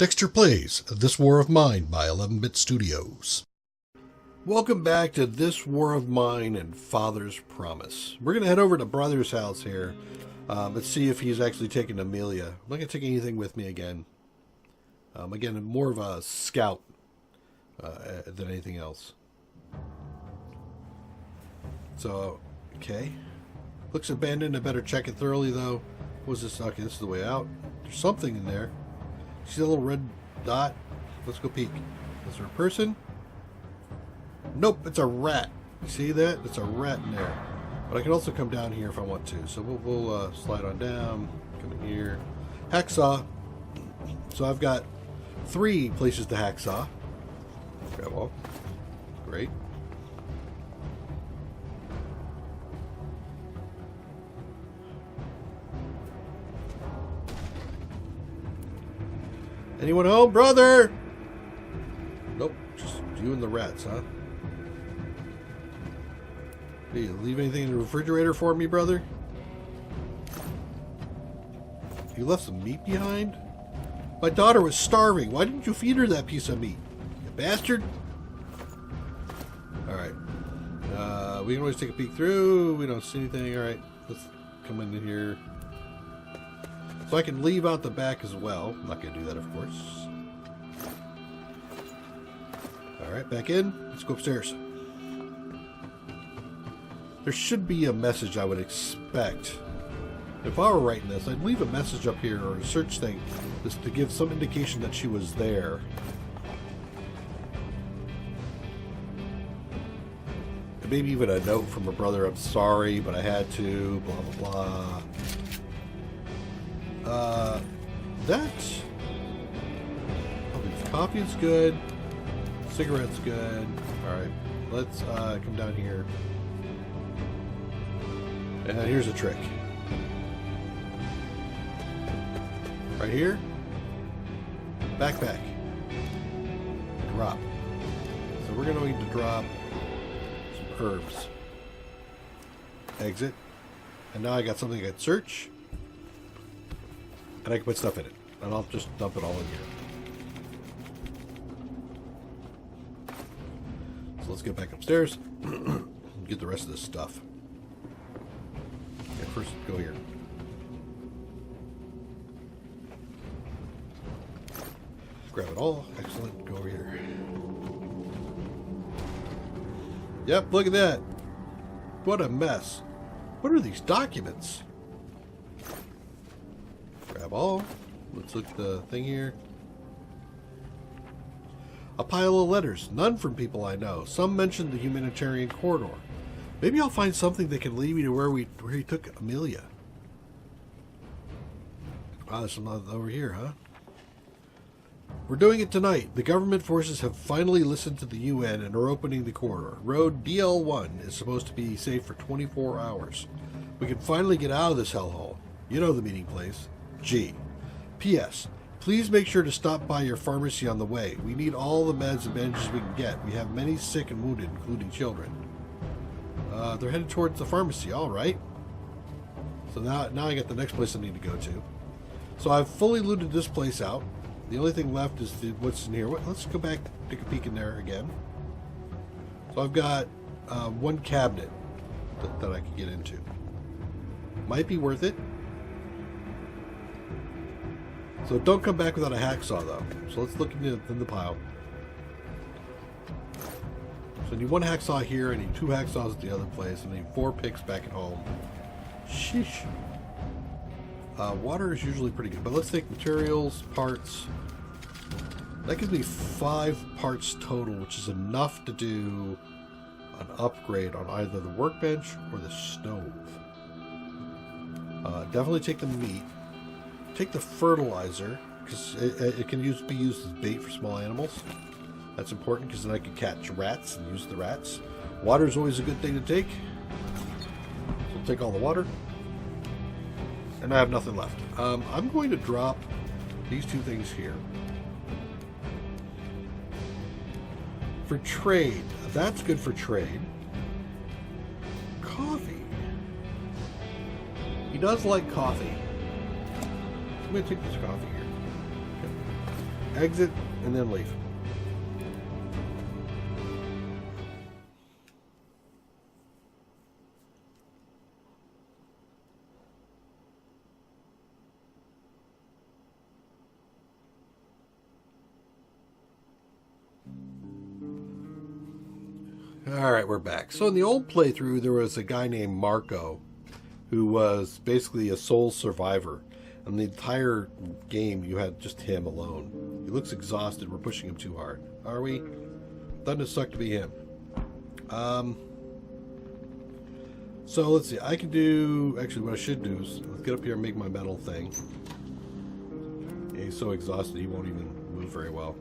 Dextor plays This War of Mine by 11-Bit Studios. Welcome back to This War of Mine and Father's Promise. We're going to head over to Brother's house here. Let's see if he's actually taking Amelia. I'm not going to take anything with me again. Again, I'm more of a scout than anything else. So, okay. Looks abandoned. I better check it thoroughly, though. What's this? Okay, this is the way out. There's something in there. See the little red dot? Let's go peek. Is there a person? Nope, it's a rat. You see that? It's a rat in there. But I can also come down here if I want to. So we'll slide on down. Come in here. Hacksaw. So I've got 3 places to hacksaw. Grab all. Great. Anyone home, brother? Nope, just you and the rats, huh? Hey, you leave anything in the refrigerator for me, brother? You left some meat behind? My daughter was starving. Why didn't you feed her that piece of meat? You bastard. Alright. We can always take a peek through. We don't see anything. Alright, let's come in here. So I can leave out the back as well. I'm not going to do that, of course. Alright, back in. Let's go upstairs. There should be a message I would expect. If I were writing this, I'd leave a message up here or a search thing just to give some indication that she was there. And maybe even a note from her brother, I'm sorry, but I had to, blah, blah, blah. Coffee's good. Cigarette's good. Alright, let's come down here. And here's a trick. Right here. Backpack. Drop. So we're going to need to drop some herbs. Exit. And now I got something I can search. And I can put stuff in it. And I'll just dump it all in here. So let's get back upstairs and get the rest of this stuff. Okay, first go here. Grab it all. Excellent. Go over here. Yep, look at that. What a mess. What are these documents? Grab all. Let's look at the thing here. A pile of letters, none from people I know. Some mentioned the humanitarian corridor. Maybe I'll find something that can lead me to where he took Amelia. Wow, there's some over here, huh? We're doing it tonight. The government forces have finally listened to the UN and are opening the corridor. Road DL1 is supposed to be safe for 24 hours. We can finally get out of this hellhole. You know the meeting place. G. P.S. Please make sure to stop by your pharmacy on the way. We need all the meds and bandages we can get. We have many sick and wounded, including children. They're headed towards the pharmacy. All right. So now I got the next place I need to go to. So I've fully looted this place out. The only thing left is what's in here. Let's go back, take a peek in there again. So I've got 1 cabinet that I can get into. Might be worth it. So don't come back without a hacksaw, though. So let's look in the pile. So I need 1 hacksaw here. I need 2 hacksaws at the other place. I need 4 picks back at home. Sheesh. Water is usually pretty good. But let's take materials, parts. That gives me 5 parts total, which is enough to do an upgrade on either the workbench or the stove. Definitely take the meat. Take the fertilizer, because it can be used as bait for small animals. That's important, because then I can catch rats and use the rats. Water is always a good thing to take. So we'll take all the water. And I have nothing left. I'm going to drop these 2 things here. For trade. That's good for trade. Coffee. He does like coffee. I'm going to take this coffee here. Okay. exit, and then leave. Alright, we're back. So in the old playthrough, there was a guy named Marco who was basically a sole survivor. And the entire game, you had just him alone. He looks exhausted. We're pushing him too hard. Are we? Doesn't it suck to be him? So let's see. I can do... Actually, what I should do is let's get up here and make my metal thing. Yeah, he's so exhausted he won't even move very well.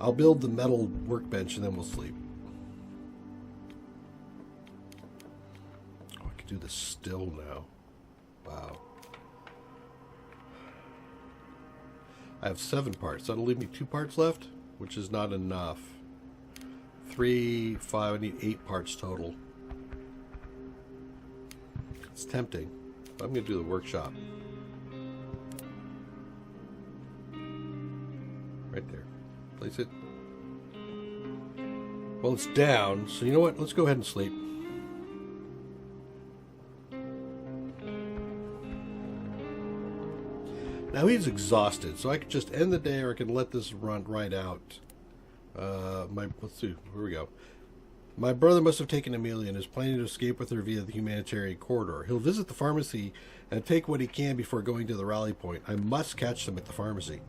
I'll build the metal workbench and then we'll sleep. Oh, I can do this still now. Wow. I have 7 parts. That'll leave me 2 parts left, which is not enough. 3, 5, I need 8 parts total. It's tempting. But I'm going to do the workshop. Right there. Place it. Well, it's down, so you know what? Let's go ahead and sleep. Now he's exhausted, so I could just end the day, or I can let this run right out. Let's see. Here we go. My brother must have taken Amelia and is planning to escape with her via the humanitarian corridor. He'll visit the pharmacy and take what he can before going to the rally point. I must catch them at the pharmacy.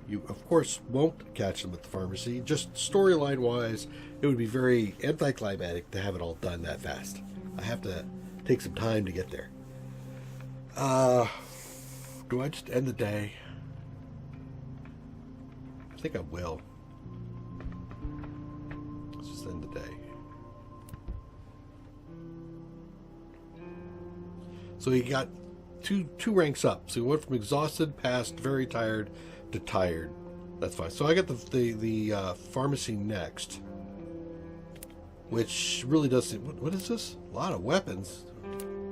You, of course, won't catch them at the pharmacy. Just storyline-wise, it would be very anticlimactic to have it all done that fast. I have to take some time to get there. Do I just end the day? I think I will. Let's just end the day. So he got two ranks up. So he went from exhausted past very tired to tired. That's fine. So I got the pharmacy next, which really does. What is this? A lot of weapons.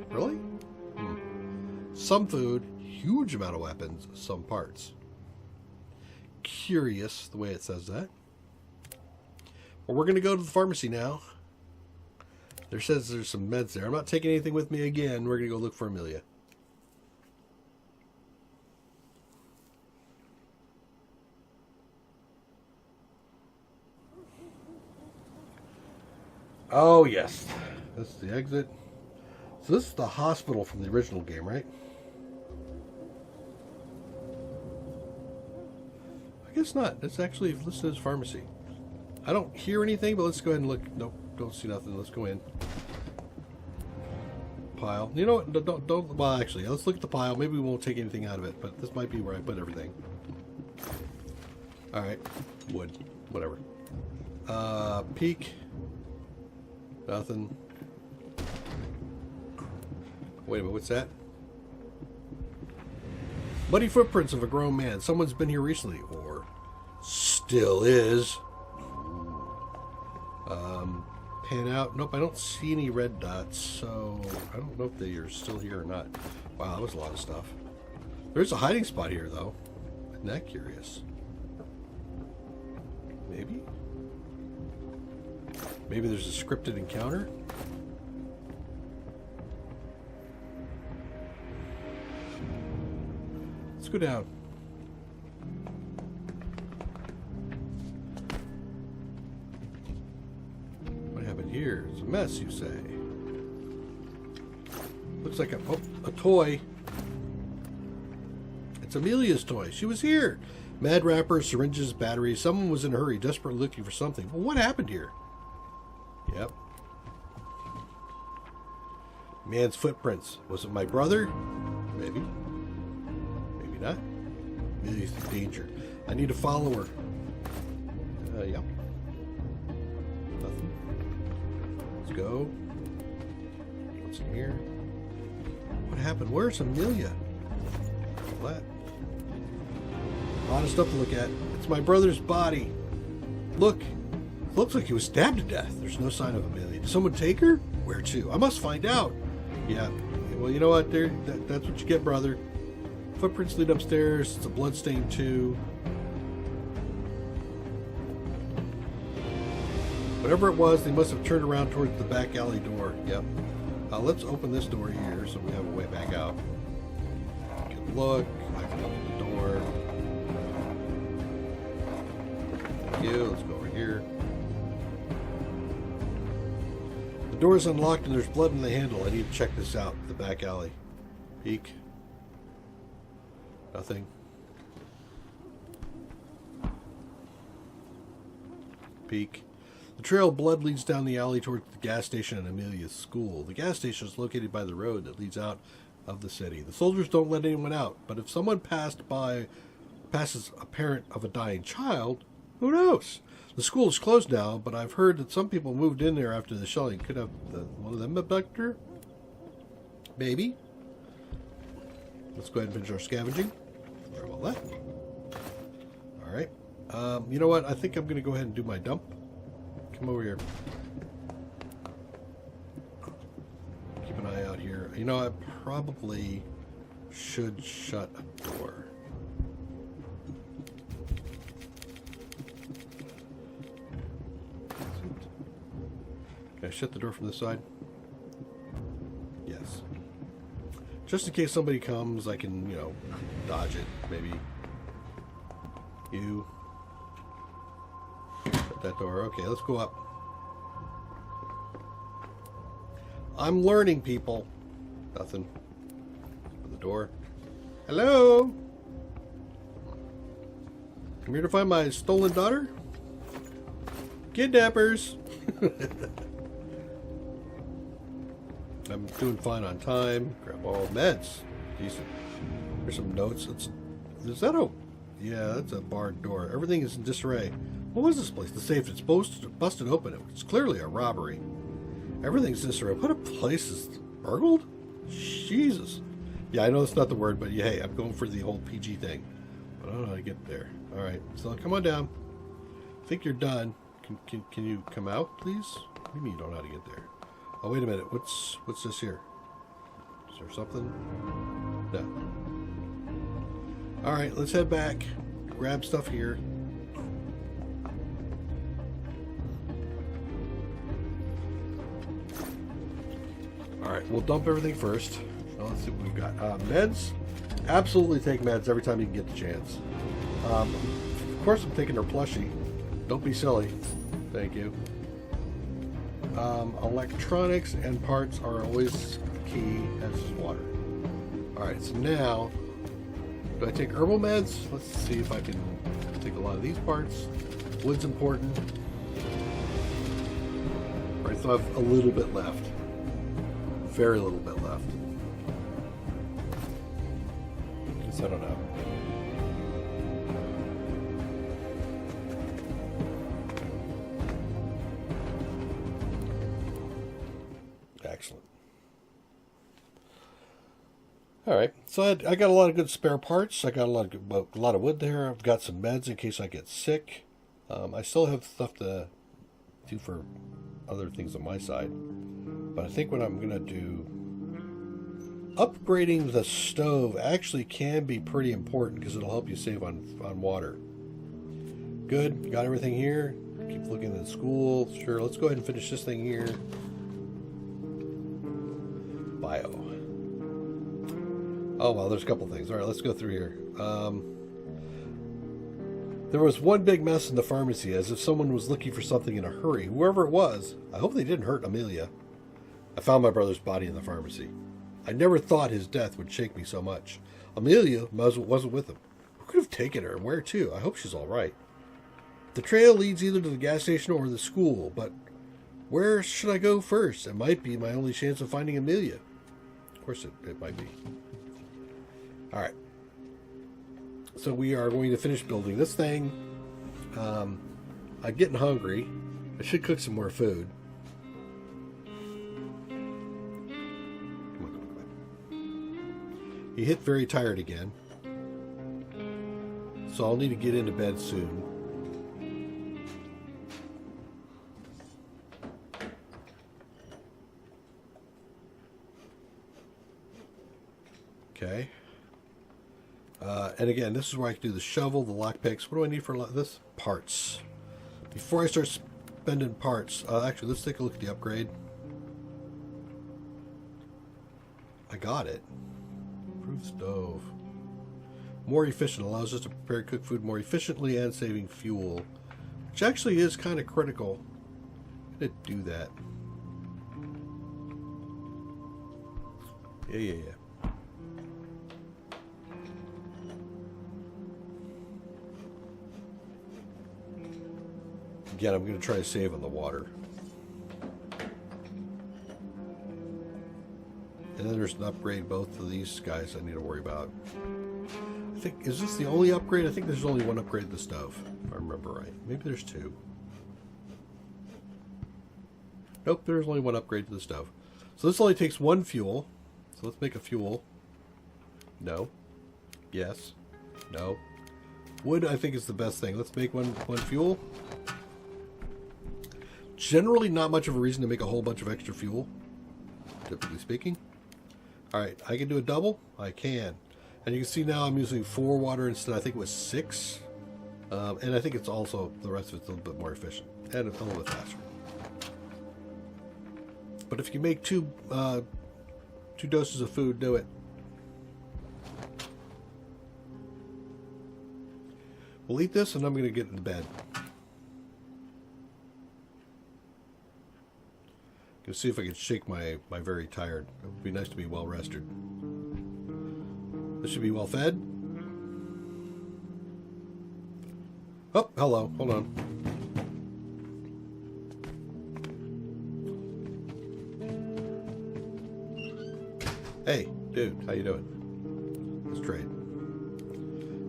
Really? Some food, huge amount of weapons, some parts. Curious the way it says that. Well, we're going to go to the pharmacy now. There says there's some meds there. I'm not taking anything with me again. We're going to go look for Amelia. Oh, yes. This is the exit. So this is the hospital from the original game, right? I guess not. It's actually listed as pharmacy. I don't hear anything, but let's go ahead and look. Nope, don't see nothing. Let's go in. Pile. You know what? Don't. Well, actually, let's look at the pile. Maybe we won't take anything out of it, but this might be where I put everything. All right. Wood. Whatever. Peek. Nothing. Wait a minute, what's that? Muddy footprints of a grown man. Someone's been here recently, or still is. Pan out. Nope, I don't see any red dots, so I don't know if they are still here or not. Wow, that was a lot of stuff. There's a hiding spot here, though. Isn't that curious? Maybe? Maybe there's a scripted encounter? Let's go down. What happened here? It's a mess, you say. Looks like a toy. It's Amelia's toy. She was here. Mad wrapper, syringes, batteries. Someone was in a hurry, desperately looking for something. Well, what happened here? Yep. Man's footprints. Was it my brother? Maybe. Maybe not. Amelia's in danger. I need to follow her. Yep. Nothing. Let's go. What's in here? What happened? Where's Amelia? All that. A lot of stuff to look at. It's my brother's body. Look. Looks like he was stabbed to death. There's no sign of Amelia. Did someone take her? Where to? I must find out. Yeah. Well, you know what? That's what you get, brother. Footprints lead upstairs. It's a bloodstain too. Whatever it was, they must have turned around towards the back alley door. Yep. Let's open this door here so we have a way back out. Good look. I can open the door. Thank you. Let's go over here. The door is unlocked and there's blood in the handle. I need to check this out. The back alley. Peek. Nothing. Peek. The trail of blood leads down the alley towards the gas station and Amelia's school. The gas station is located by the road that leads out of the city. The soldiers don't let anyone out, but if someone passes a parent of a dying child, who knows? The school is closed now, but I've heard that some people moved in there after the shelling. Could have one of them abducted her? Maybe. Let's go ahead and finish our scavenging. Very well left. Alright. You know what? I think I'm going to go ahead and do my dump. Come over here. Keep an eye out here. You know, I probably should shut a door. Can I shut the door from this side? Yes. Just in case somebody comes, I can, you know, dodge it, maybe. You. Shut that door. Okay, let's go up. I'm learning, people. Nothing. Open the door. Hello? I'm here to find my stolen daughter? Kidnappers! I'm doing fine on time. Grab all meds. Decent. Here's some notes. Is that a... Yeah, that's a barred door. Everything is in disarray. What was this place? The safe is busted open. It's clearly a robbery. Everything's in disarray. What a place is burgled? Jesus. Yeah, I know it's not the word, but yeah, hey, I'm going for the whole PG thing. But I don't know how to get there. Alright, so come on down. I think you're done. Can you come out, please? What do you mean you don't know how to get there? Oh, wait a minute. What's this here? Is there something? No. Alright, let's head back. Grab stuff here. Alright, we'll dump everything first. Now let's see what we've got. Meds. Absolutely take meds every time you can get the chance. Of course I'm taking her plushie. Don't be silly. Thank you. Electronics and parts are always key, as is water. Alright, so now, do I take herbal meds? Let's see if I can take a lot of these parts. Wood's important. Alright, so I have a little bit left. Very little bit left. Guess I don't know. Excellent. Alright, so I got a lot of good spare parts. I got a lot of wood there. I've got some meds in case I get sick. I still have stuff to do for other things on my side. But I think what I'm going to do... Upgrading the stove actually can be pretty important because it'll help you save on water. Good. Got everything here. Keep looking at the school. Sure, let's go ahead and finish this thing here. Bio. Oh, well, there's a couple things. All right, let's go through here. There was one big mess in the pharmacy, as if someone was looking for something in a hurry. Whoever it was, I hope they didn't hurt Amelia. I found my brother's body in the pharmacy. I never thought his death would shake me so much. Amelia wasn't with him. Who could have taken her, and where to? I hope she's all right. The trail leads either to the gas station or the school, but where should I go first? It might be my only chance of finding Amelia. Of course it might be. Alright. So we are going to finish building this thing. I'm getting hungry. I should cook some more food. Come on. You hit very tired again. So I'll need to get into bed soon. Okay. And again, this is where I can do the shovel, the lockpicks. What do I need for this? Parts. Before I start spending parts, actually, let's take a look at the upgrade. I got it. Improved stove. More efficient. Allows us to prepare and cook food more efficiently and saving fuel. Which actually is kind of critical. I didn't do that. Yeah. Again, I'm going to try to save on the water. And then there's an upgrade. Both of these guys I need to worry about. I think, is this the only upgrade? I think there's only one upgrade to the stove, if I remember right. Maybe there's two. Nope, there's only one upgrade to the stove. So this only takes one fuel. So let's make a fuel. No. Yes. No. Wood, I think, is the best thing. Let's make one fuel. Generally not much of a reason to make a whole bunch of extra fuel, typically speaking. Alright, I can do a double? I can. And you can see now I'm using 4 water instead, I think it was 6. And I think it's also, the rest of it's a little bit more efficient. And a little bit faster. But if you make two doses of food, do it. We'll eat this and I'm going to get into bed. Gonna see if I can shake my very tired. It would be nice to be well rested. This should be well fed. Oh, hello. Hold on. Hey, dude, how you doing? Let's trade.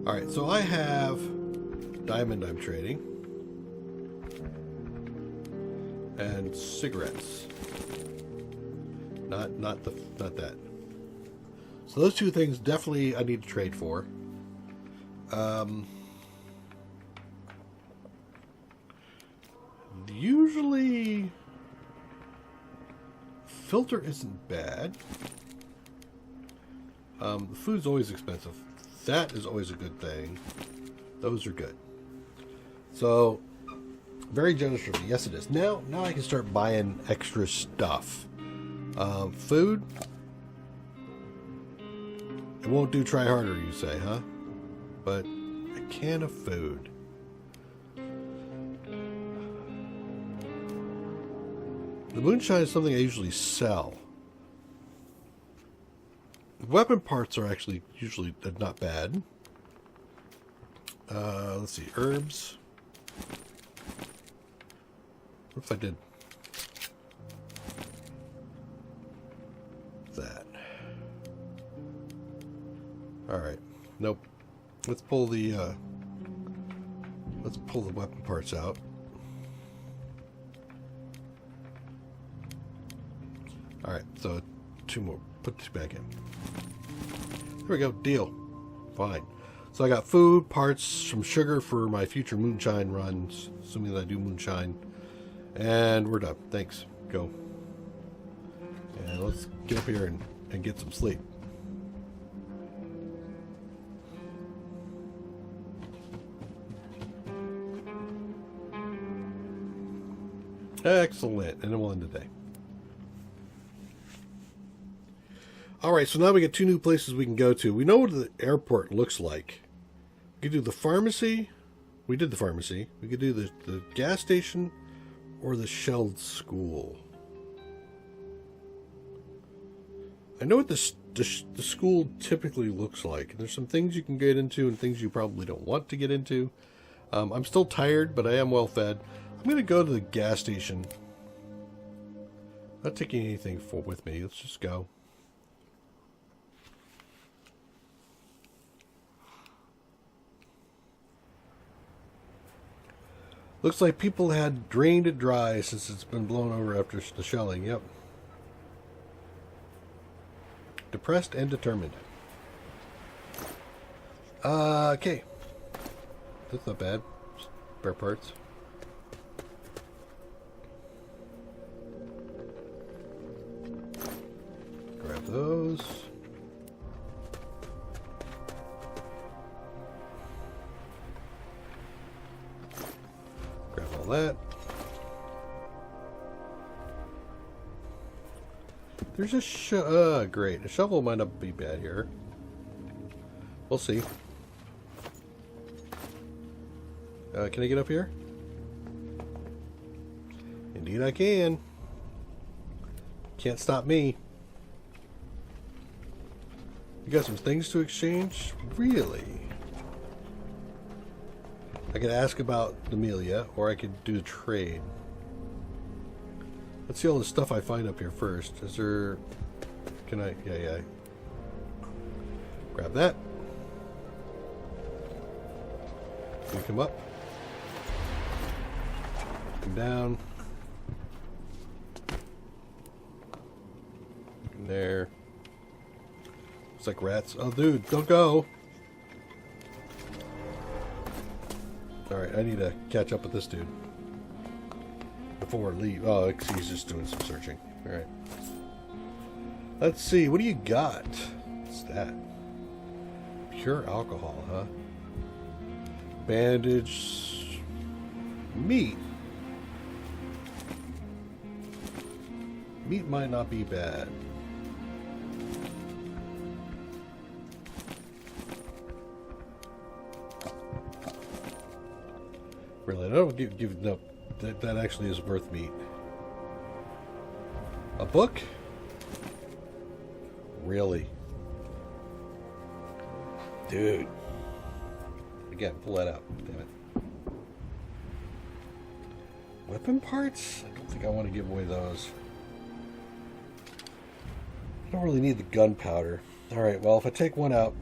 Alright, so I have diamond I'm trading. And cigarettes. Not that. So those two things definitely I need to trade for. Usually filter isn't bad. The food's always expensive. That is always a good thing. Those are good. So very generous for me. Yes, it is. Now I can start buying extra stuff. Food. It won't do try harder, you say, huh? But a can of food. The moonshine is something I usually sell. Weapon parts are actually usually not bad. Let's see, herbs. What if I did that? Alright. Nope. Let's pull the weapon parts out. Alright, so 2 more. Put 2 back in. There we go. Deal. Fine. So I got food, parts, some sugar for my future moonshine runs, assuming that I do moonshine. And we're done. Thanks. Go. And let's get up here and get some sleep. Excellent. And then we'll end the day. Alright, so now we get 2 new places we can go to. We know what the airport looks like. We could do the pharmacy. We did the pharmacy. We could do the gas station or the shelled school. I know what the school typically looks like. There's some things you can get into and things you probably don't want to get into. I'm still tired, but I am well fed. I'm going to go to the gas station. Not taking anything with me. Let's just go. Looks like people had drained it dry since it's been blown over after the shelling. Yep. Depressed and determined. Okay. That's not bad. Spare parts. Grab those. that. There's a great. A shovel might not be bad here. We'll see. Can I get up here? Indeed I can. Can't stop me. You got some things to exchange? Really? I could ask about Amelia, or I could do a trade. Let's see all the stuff I find up here first. Is there... Can I... Yeah. Grab that. Can you come up? Come down. There. Looks like rats. Oh, dude, don't go. Alright, I need to catch up with this dude before I leave. Oh, he's just doing some searching. Alright. Let's see. What do you got? What's that? Pure alcohol, huh? Bandage. Meat. Meat might not be bad. Really, I don't give no. That actually is worth meat. A book? Really? Dude. Again, pull that out. Damn it. Weapon parts? I don't think I want to give away those. I don't really need the gunpowder. Alright, well, if I take one out,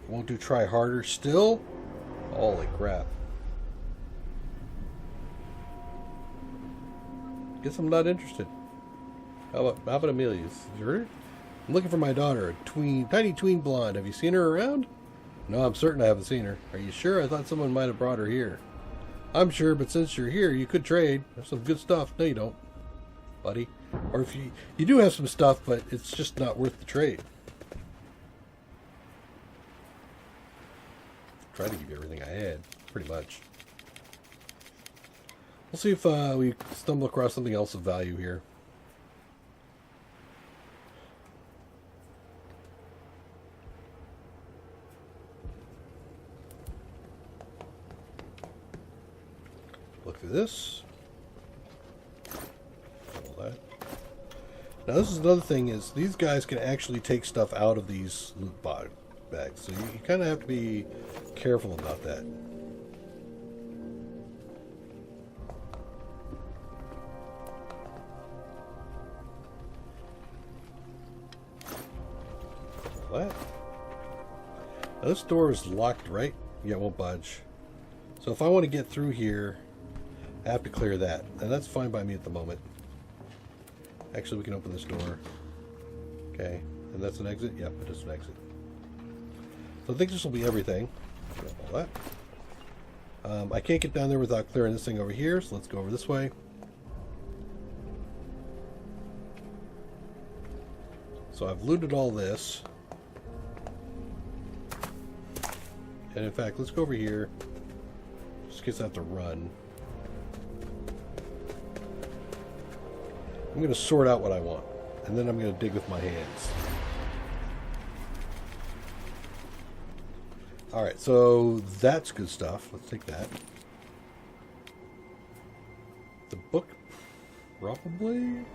I won't do try harder still? Holy crap. Guess I'm not interested. How about Amelia's? Sure. I'm looking for my daughter, a tiny tween blonde. Have you seen her around? No, I'm certain I haven't seen her. Are you sure? I thought someone might have brought her here. I'm sure, but since you're here, you could trade. There's some good stuff. No, you don't, buddy. Or if you do have some stuff, but it's just not worth the trade. Try to give you everything I had, pretty much. We'll see if we stumble across something else of value here. Look through this. All that. Now this is another thing, is these guys can actually take stuff out of these loot bags. So you kind of have to be careful about that. What? Now this door is locked, right? Yeah, it won't budge. So if I want to get through here, I have to clear that. And that's fine by me at the moment. Actually, we can open this door. Okay. And that's an exit? Yep, it is an exit. So I think this will be everything. All that. I can't get down there without clearing this thing over here, so let's go over this way. So I've looted all this. And in fact, let's go over here. Just in case I have to run. I'm going to sort out what I want. And then I'm going to dig with my hands. Alright, so that's good stuff. Let's take that. The book, probably.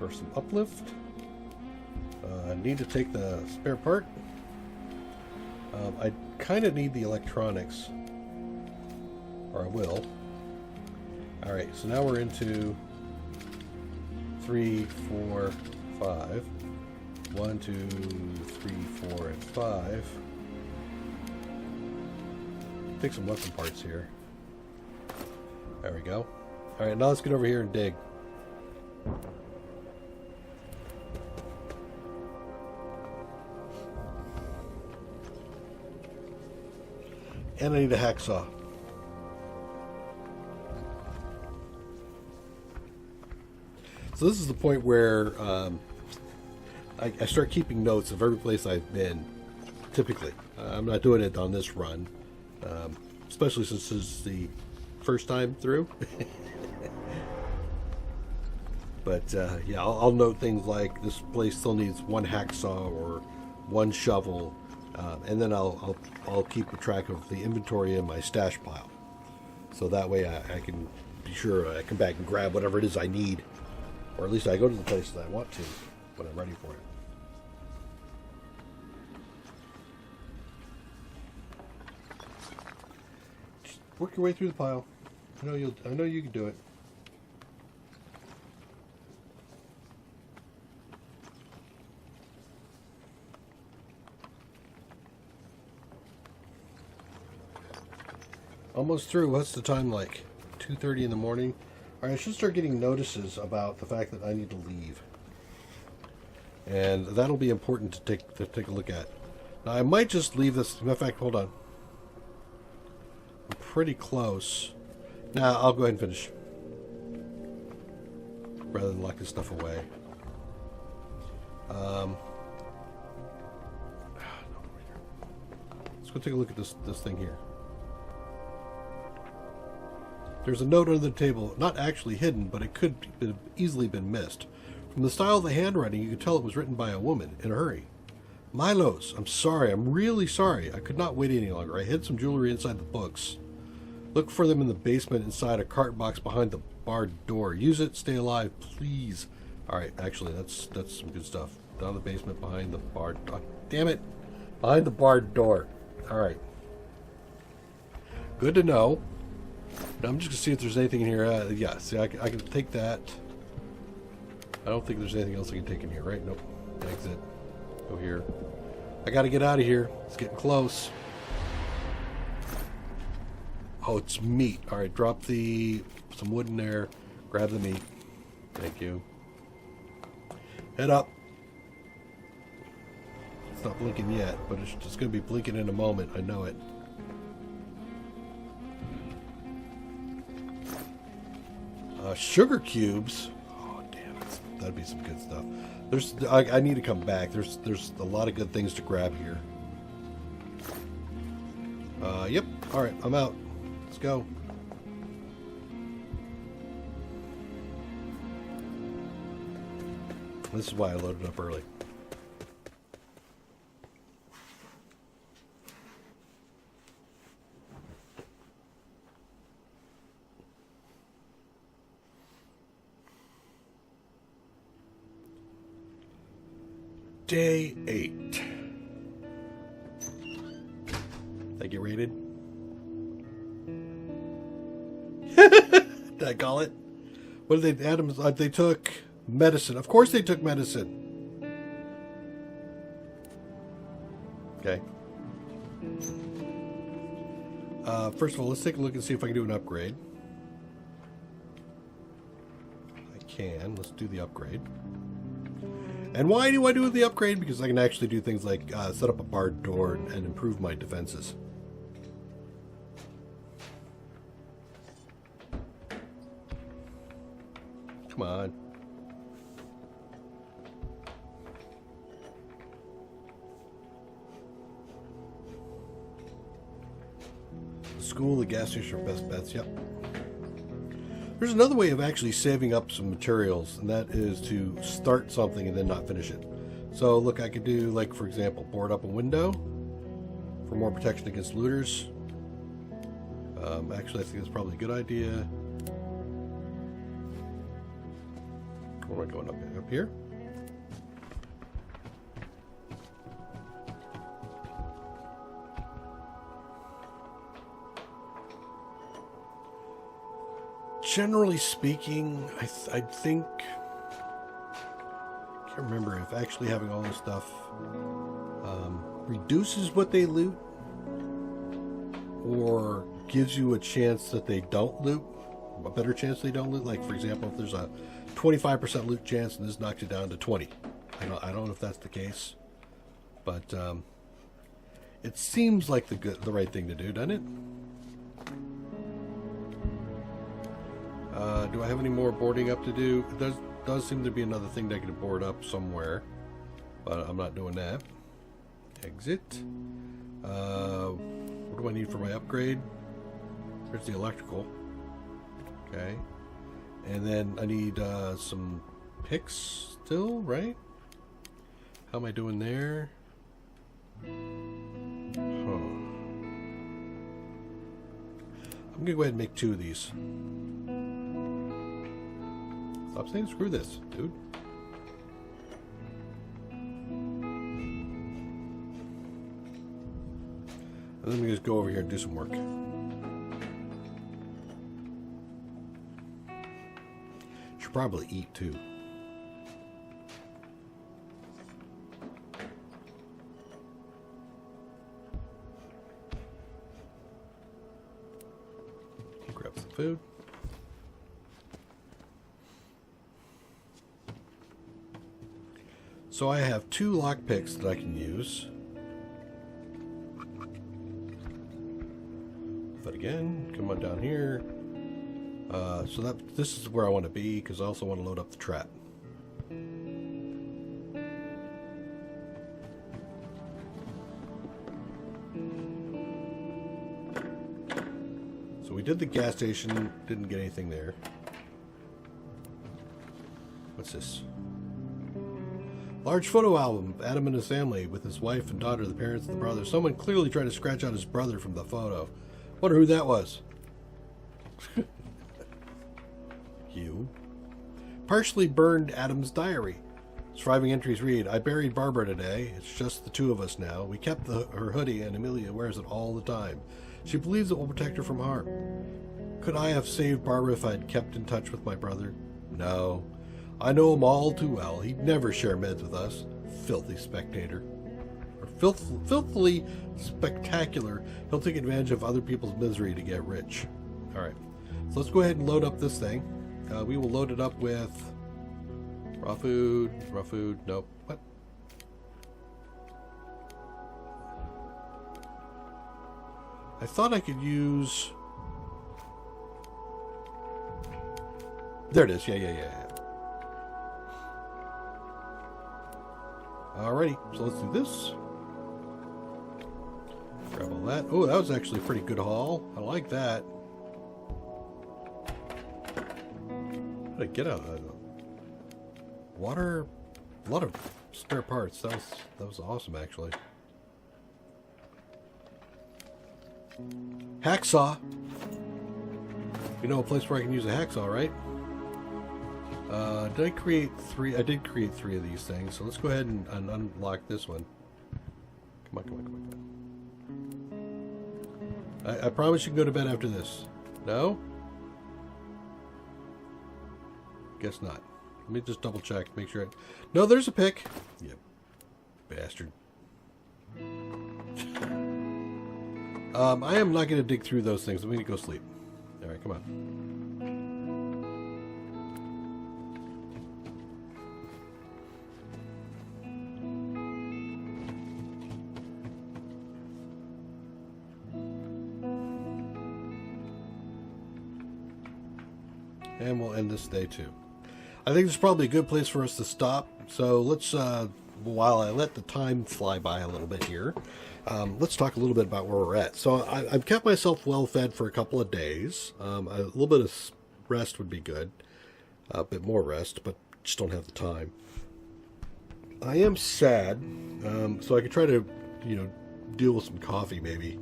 For some uplift. I need to take the spare part. I kind of need the electronics. Or I will. Alright, so now we're into 3, 4, 5. 1, 2, 3, 4, and 5. Take some weapon parts here. There we go. Alright, now let's get over here and dig. And I need a hacksaw. So this is the point where I start keeping notes of every place I've been, typically. I'm not doing it on this run. especially since this is the first time through. But yeah, I'll note things like this place still needs one hacksaw or one shovel, and then I'll keep a track of the inventory in my stash pile, so that way I can be sure I come back and grab whatever it is I need, or at least I go to the places I want to when I'm ready for it. Just work your way through the pile. I know you can do it. Almost through. What's the time like? 2:30 in the morning. All right, I should start getting notices about the fact that I need to leave, and that'll be important to take a look at. Now, I might just leave this. Matter of fact, hold on. I'm pretty close. Now, I'll go ahead and finish, rather than lock this stuff away. Let's go take a look at this thing here. There's a note under the table, not actually hidden, but it could have easily been missed. From the style of the handwriting, you could tell it was written by a woman in a hurry. Milos, I'm sorry, I'm really sorry. I could not wait any longer. I hid some jewelry inside the books. Look for them in the basement inside a cart box behind the barred door. Use it, stay alive, please. Alright, actually, that's some good stuff. Down the basement behind the barred... Oh, damn it! Behind the barred door. Alright. Good to know. Now I'm just going to see if there's anything in here. Yeah, see, I can take that. I don't think there's anything else I can take in here, right? Nope. Exit. Go here. I got to get out of here. It's getting close. Oh, it's meat. All right, drop some wood in there. Grab the meat. Thank you. Head up. It's not blinking yet, but it's just going to be blinking in a moment. I know it. Sugar cubes. Oh, damn it. That'd be some good stuff. I need to come back. There's a lot of good things to grab here. Yep. All right, I'm out. Let's go. This is why I loaded up early. Day 8. Did I get rated? Did I call it? What did they, Adams, they took medicine. Of course they took medicine. Okay. First of all, let's take a look and see if I can do an upgrade. I can. Let's do the upgrade. And why do I do the upgrade? Because I can actually do things like set up a barred door and improve my defenses. Come on. The school, the gas station are best bets. Yep. There's another way of actually saving up some materials, and that is to start something and then not finish it. So look, I could do, like, for example, board up a window for more protection against looters. Actually, I think that's probably a good idea. Where am I going up here? Generally speaking, I think, I can't remember if actually having all this stuff reduces what they loot or gives you a chance that they don't loot, a better chance they don't loot. Like, for example, if there's a 25% loot chance and this knocks it down to 20. I don't know if that's the case, but it seems like the right thing to do, doesn't it? Do I have any more boarding up to do? There does seem to be another thing that I can board up somewhere, but I'm not doing that. Exit. What do I need for my upgrade? There's the electrical. Okay. And then I need some picks still, right? How am I doing there? Huh. I'm gonna go ahead and make 2 of these. Stop saying screw this, dude. And then we just go over here and do some work. Should probably eat too. Grab some food. So I have 2 lockpicks that I can use. But again, come on down here. So this is where I want to be because I also want to load up the trap. So we did the gas station, didn't get anything there. What's this? Large photo album of Adam and his family with his wife and daughter, the parents and the brother. Someone clearly tried to scratch out his brother from the photo. Wonder who that was. You. Partially burned Adam's diary. Surviving entries read, I buried Barbara today. It's just the 2 of us now. We kept her hoodie and Amelia wears it all the time. She believes it will protect her from harm. Could I have saved Barbara if I had kept in touch with my brother? No. I know him all too well. He'd never share meds with us. Filthy spectator. Or filthily spectacular. He'll take advantage of other people's misery to get rich. Alright. So let's go ahead and load up this thing. We will load it up with raw food, nope. What? I thought I could use... There it is, yeah. Alrighty, so let's do this. Grab all that. Oh, that was actually a pretty good haul. I like that. How did I get out of that? Water, a lot of spare parts. That was awesome, actually. Hacksaw. You know a place where I can use a hacksaw, right? Did I create 3? I did create 3 of these things. So let's go ahead and unlock this one. Come on. I promise you can go to bed after this. No? Guess not. Let me just double check, make sure. No, there's a pick. Yep. Bastard. I am not going to dig through those things. I'm going to go sleep. Alright, come on. And we'll end this day too. I think this is probably a good place for us to stop. So let's, while I let the time fly by a little bit here, let's talk a little bit about where we're at. So I've kept myself well fed for a couple of days. A little bit of rest would be good. A bit more rest, but just don't have the time. I am sad, so I could try to, deal with some coffee maybe.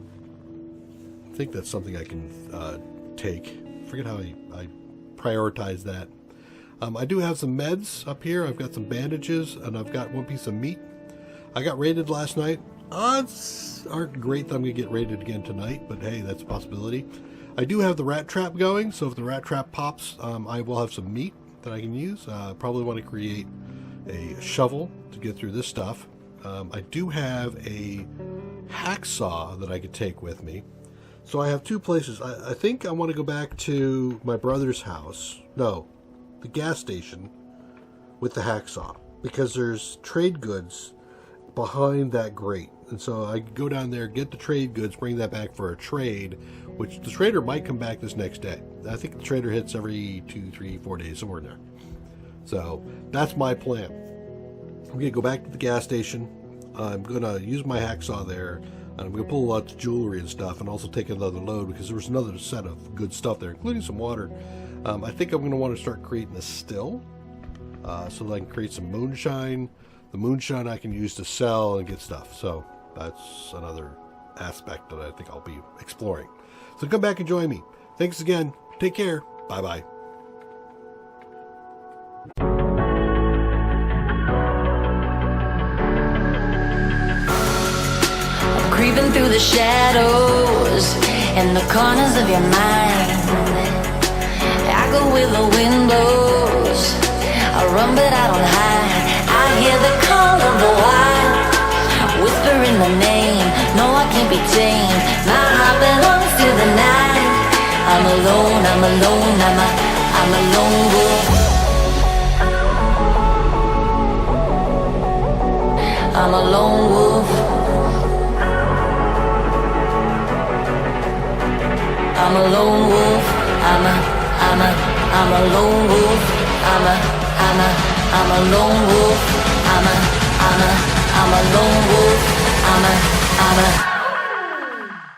I think that's something I can take. Forget how I prioritize that. I do have some meds up here. I've got some bandages, and I've got 1 piece of meat. I got raided last night. Odds aren't great that I'm going to get raided again tonight, but hey, that's a possibility. I do have the rat trap going, so if the rat trap pops, I will have some meat that I can use. Probably want to create a shovel to get through this stuff. I do have a hacksaw that I could take with me. So I have 2 places. I think I want to go back to my brother's house. No, the gas station with the hacksaw, because there's trade goods behind that grate. And so I go down there, get the trade goods, bring that back for a trade, which the trader might come back this next day. I think the trader hits every 2, 3, 4 days, somewhere in there. So that's my plan. I'm going to go back to the gas station. I'm going to use my hacksaw there. I'm going to pull lots of jewelry and stuff and also take another load because there was another set of good stuff there, including some water. I think I'm going to want to start creating a still so that I can create some moonshine. The moonshine I can use to sell and get stuff. So that's another aspect that I think I'll be exploring. So come back and join me. Thanks again. Take care. Bye-bye. Creeping through the shadows in the corners of your mind. I go where the wind blows. I run but I don't hide. I hear the call of the wild, whispering the name. No, I can't be tamed. My heart belongs to the night. I'm alone, I'm alone, I'm a lone wolf. I'm a lone wolf. I'm a lone wolf, I'm a lone wolf, I'm a lone wolf, I'm a lone wolf, I'm a